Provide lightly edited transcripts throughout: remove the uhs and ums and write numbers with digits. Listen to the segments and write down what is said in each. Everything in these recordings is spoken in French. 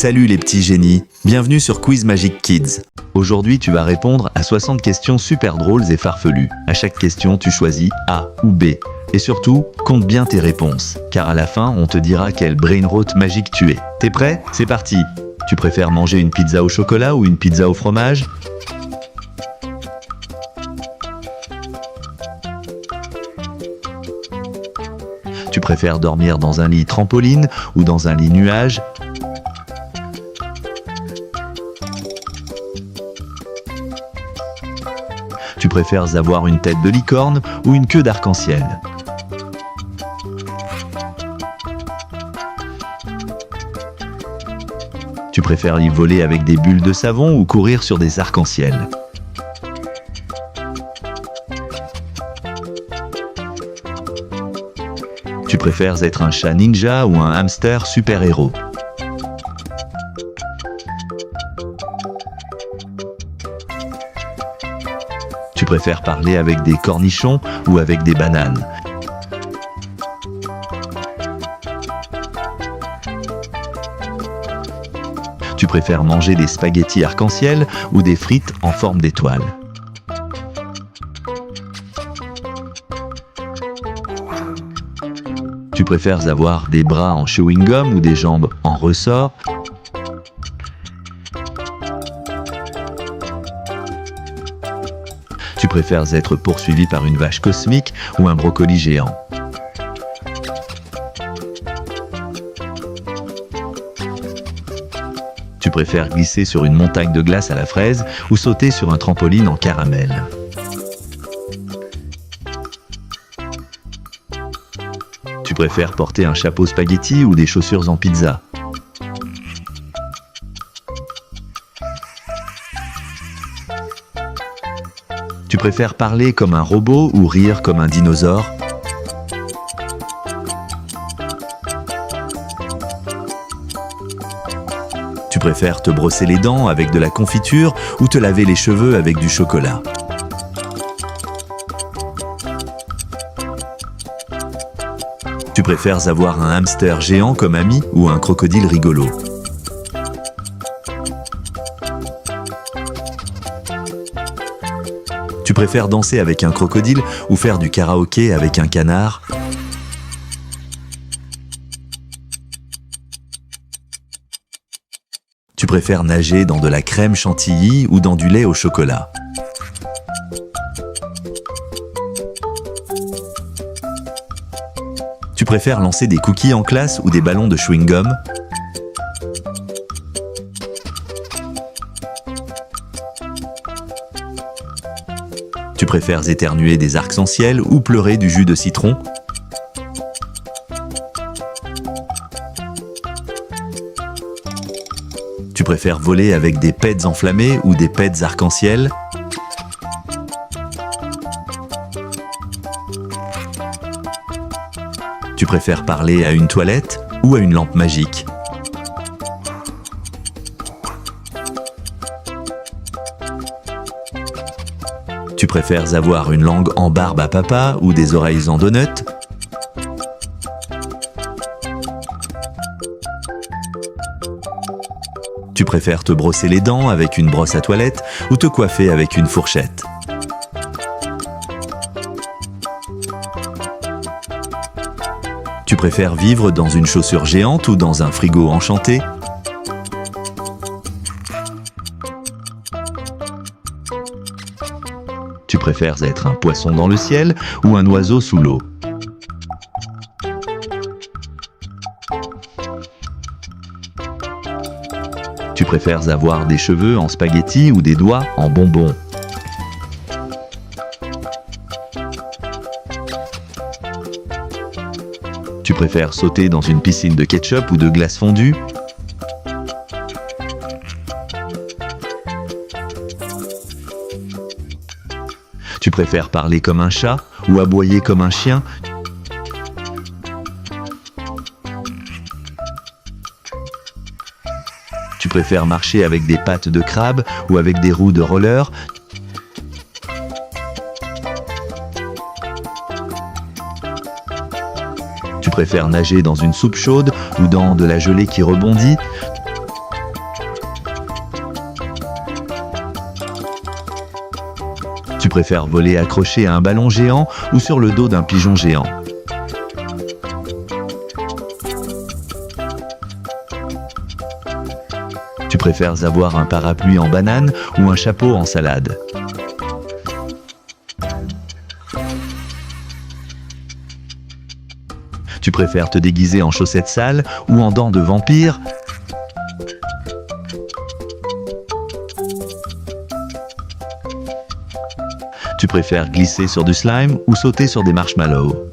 Salut les petits génies, bienvenue sur Quiz Magic Kids. Aujourd'hui tu vas répondre à 60 questions super drôles et farfelues. À chaque question tu choisis A ou B. Et surtout, compte bien tes réponses, car à la fin on te dira quel brain rot magique tu es. T'es prêt? C'est parti! Tu préfères manger une pizza au chocolat ou une pizza au fromage? Tu préfères dormir dans un lit trampoline ou dans un lit nuage? Tu préfères avoir une tête de licorne ou une queue d'arc-en-ciel? Tu préfères y voler avec des bulles de savon ou courir sur des arcs-en-ciel? Tu préfères être un chat ninja ou un hamster super-héros? Tu préfères parler avec des cornichons ou avec des bananes? Tu préfères manger des spaghettis arc-en-ciel ou des frites en forme d'étoile? Tu préfères avoir des bras en chewing-gum ou des jambes en ressort? Tu préfères être poursuivi par une vache cosmique ou un brocoli géant? Tu préfères glisser sur une montagne de glace à la fraise ou sauter sur un trampoline en caramel? Tu préfères porter un chapeau spaghetti ou des chaussures en pizza? Tu préfères parler comme un robot ou rire comme un dinosaure? Tu préfères te brosser les dents avec de la confiture ou te laver les cheveux avec du chocolat? Tu préfères avoir un hamster géant comme ami ou un crocodile rigolo? Tu préfères danser avec un crocodile ou faire du karaoké avec un canard? Tu préfères nager dans de la crème chantilly ou dans du lait au chocolat? Tu préfères lancer des cookies en classe ou des ballons de chewing-gum? Tu préfères éternuer des arcs-en-ciel ou pleurer du jus de citron? Tu préfères voler avec des pets enflammés ou des pets arc-en-ciel? Tu préfères parler à une toilette ou à une lampe magique? Tu préfères avoir une langue en barbe à papa ou des oreilles en donut? Tu préfères te brosser les dents avec une brosse à toilette ou te coiffer avec une fourchette? Tu préfères vivre dans une chaussure géante ou dans un frigo enchanté? Tu préfères être un poisson dans le ciel ou un oiseau sous l'eau? Tu préfères avoir des cheveux en spaghetti ou des doigts en bonbons? Tu préfères sauter dans une piscine de ketchup ou de glace fondue? Tu préfères parler comme un chat ou aboyer comme un chien? Tu préfères marcher avec des pattes de crabe ou avec des roues de roller? Tu préfères nager dans une soupe chaude ou dans de la gelée qui rebondit? préfères voler accroché à un ballon géant ou sur le dos d'un pigeon géant? Tu préfères avoir un parapluie en banane ou un chapeau en salade? Tu préfères te déguiser en chaussettes sales ou en dents de vampire? Tu préfères glisser sur du slime ou sauter sur des marshmallows?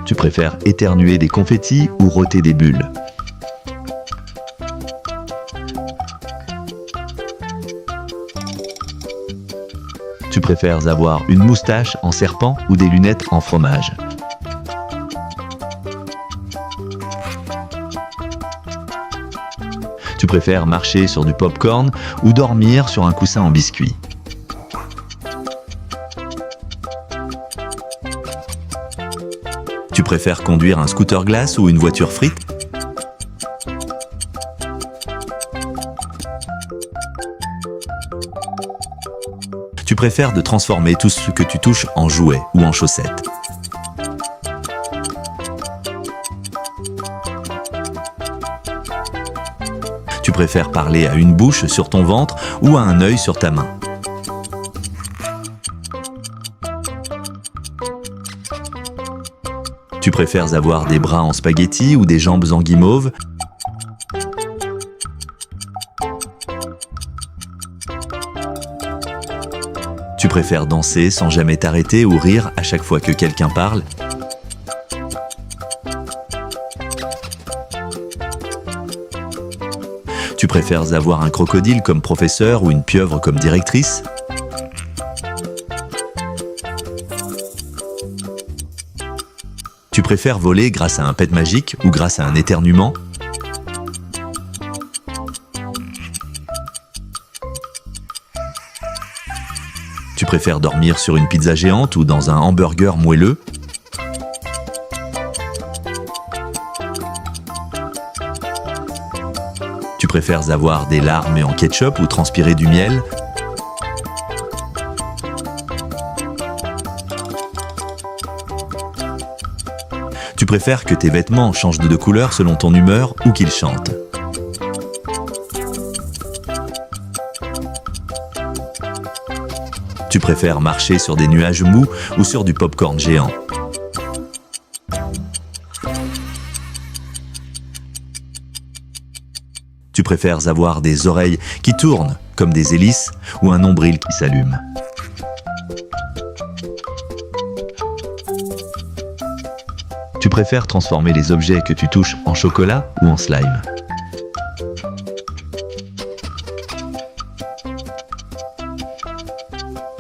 Tu préfères éternuer des confettis ou rôter des bulles? Tu préfères avoir une moustache en serpent ou des lunettes en fromage? Tu préfères marcher sur du popcorn ou dormir sur un coussin en biscuit? Tu préfères conduire un scooter glace ou une voiture frite? Tu préfères de transformer tout ce que tu touches en jouets ou en chaussettes? Tu préfères parler à une bouche sur ton ventre ou à un œil sur ta main? Tu préfères avoir des bras en spaghetti ou des jambes en guimauve? Tu préfères danser sans jamais t'arrêter ou rire à chaque fois que quelqu'un parle? Tu préfères avoir un crocodile comme professeur ou une pieuvre comme directrice? Tu préfères voler grâce à un pet magique ou grâce à un éternuement? Tu préfères dormir sur une pizza géante ou dans un hamburger moelleux? Tu préfères avoir des larmes en ketchup ou transpirer du miel? Tu préfères que tes vêtements changent de couleur selon ton humeur ou qu'ils chantent? Tu préfères marcher sur des nuages mous ou sur du popcorn géant? Tu préfères avoir des oreilles qui tournent comme des hélices ou un nombril qui s'allume? Tu préfères transformer les objets que tu touches en chocolat ou en slime?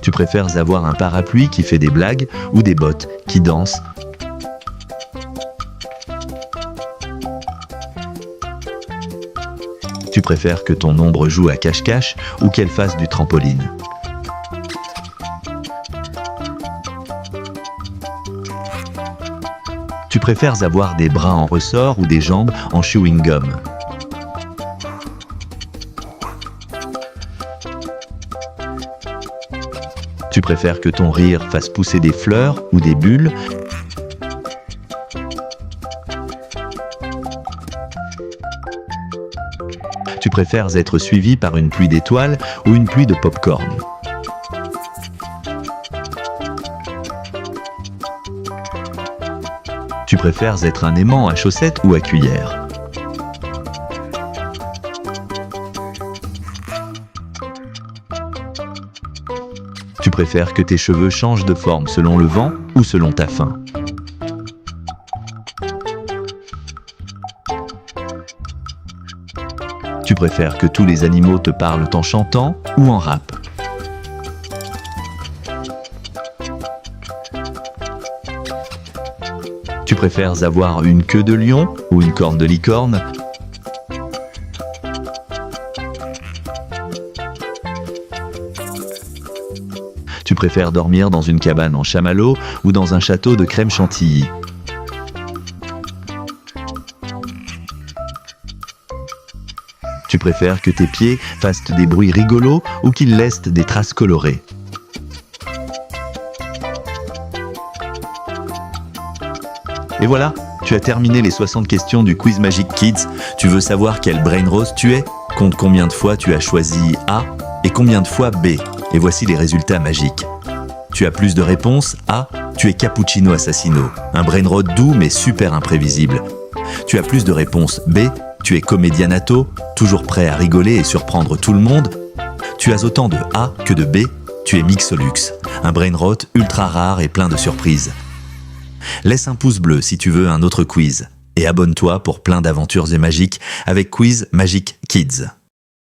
Tu préfères avoir un parapluie qui fait des blagues ou des bottes qui dansent? Tu préfères que ton ombre joue à cache-cache ou qu'elle fasse du trampoline? Tu préfères avoir des bras en ressort ou des jambes en chewing-gum? Tu préfères que ton rire fasse pousser des fleurs ou des bulles? Tu préfères être suivi par une pluie d'étoiles ou une pluie de pop-corn? Tu préfères être un aimant à chaussettes ou à cuillère? Tu préfères que tes cheveux changent de forme selon le vent ou selon ta faim? Tu préfères que tous les animaux te parlent en chantant ou en rap? Tu préfères avoir une queue de lion ou une corne de licorne? Tu préfères dormir dans une cabane en chamallow ou dans un château de crème chantilly? Tu préfères que tes pieds fassent des bruits rigolos ou qu'ils laissent des traces colorées? Et voilà, tu as terminé les 60 questions du quiz Magic Kids. Tu veux savoir quel brain rose tu es? Compte combien de fois tu as choisi A et combien de fois B. Et voici les résultats magiques. Tu as plus de réponses A, tu es cappuccino assassino, un brain rot doux mais super imprévisible. Tu as plus de réponses B, tu es comédianato, toujours prêt à rigoler et surprendre tout le monde. Tu as autant de A que de B, tu es mixolux, un brain rot ultra rare et plein de surprises. Laisse un pouce bleu si tu veux un autre quiz et abonne-toi pour plein d'aventures et magiques avec Quiz Magic Kids.